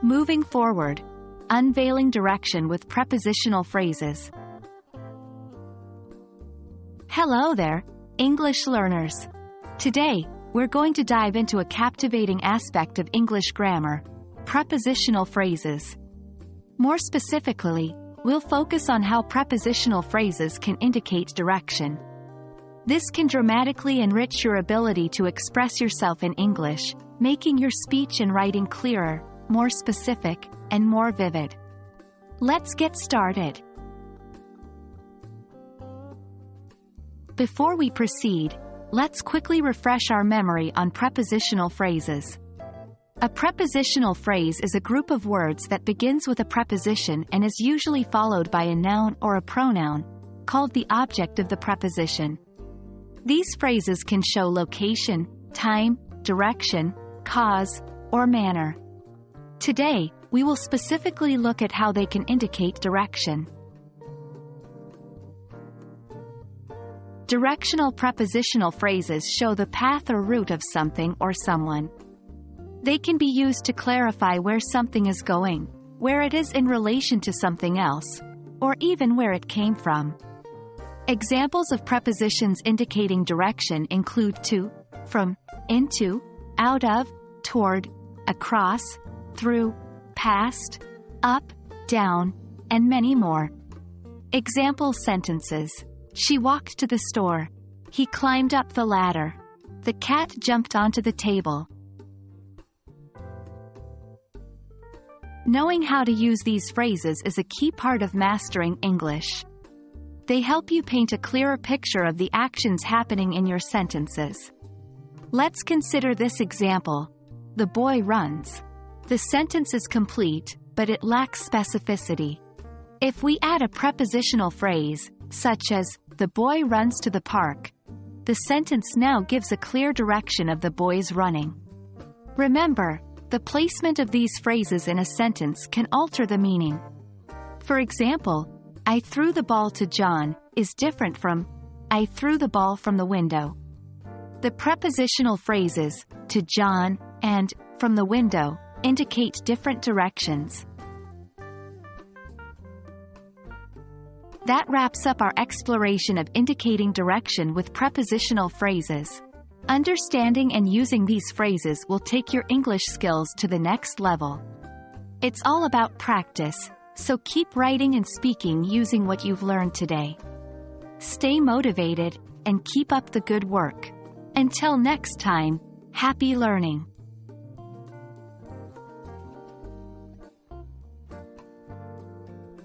Moving forward. Unveiling direction with prepositional phrases. Hello there, English learners. Today, we're going to dive into a captivating aspect of English grammar, prepositional phrases. More specifically, we'll focus on how prepositional phrases can indicate direction. This can dramatically enrich your ability to express yourself in English, making your speech and writing clearer, more specific, and more vivid. Let's get started. Before we proceed, let's quickly refresh our memory on prepositional phrases. A prepositional phrase is a group of words that begins with a preposition and is usually followed by a noun or a pronoun, called the object of the preposition. These phrases can show location, time, direction, cause, or manner. Today, we will specifically look at how they can indicate direction. Directional prepositional phrases show the path or route of something or someone. They can be used to clarify where something is going, where it is in relation to something else, or even where it came from. Examples of prepositions indicating direction include to, from, into, out of, toward, across, through, past, up, down, and many more. Example sentences. She walked to the store. He climbed up the ladder. The cat jumped onto the table. Knowing how to use these phrases is a key part of mastering English. They help you paint a clearer picture of the actions happening in your sentences. Let's consider this example. The boy runs. The sentence is complete, but it lacks specificity. If we add a prepositional phrase, such as, the boy runs to the park, the sentence now gives a clear direction of the boy's running. Remember, the placement of these phrases in a sentence can alter the meaning. For example, I threw the ball to John is different from, I threw the ball from the window. The prepositional phrases, to John, and, from the window, indicate different directions. That wraps up our exploration of indicating direction with prepositional phrases. Understanding and using these phrases will take your English skills to the next level. It's all about practice, so keep writing and speaking using what you've learned today. Stay motivated, and keep up the good work. Until next time, happy learning!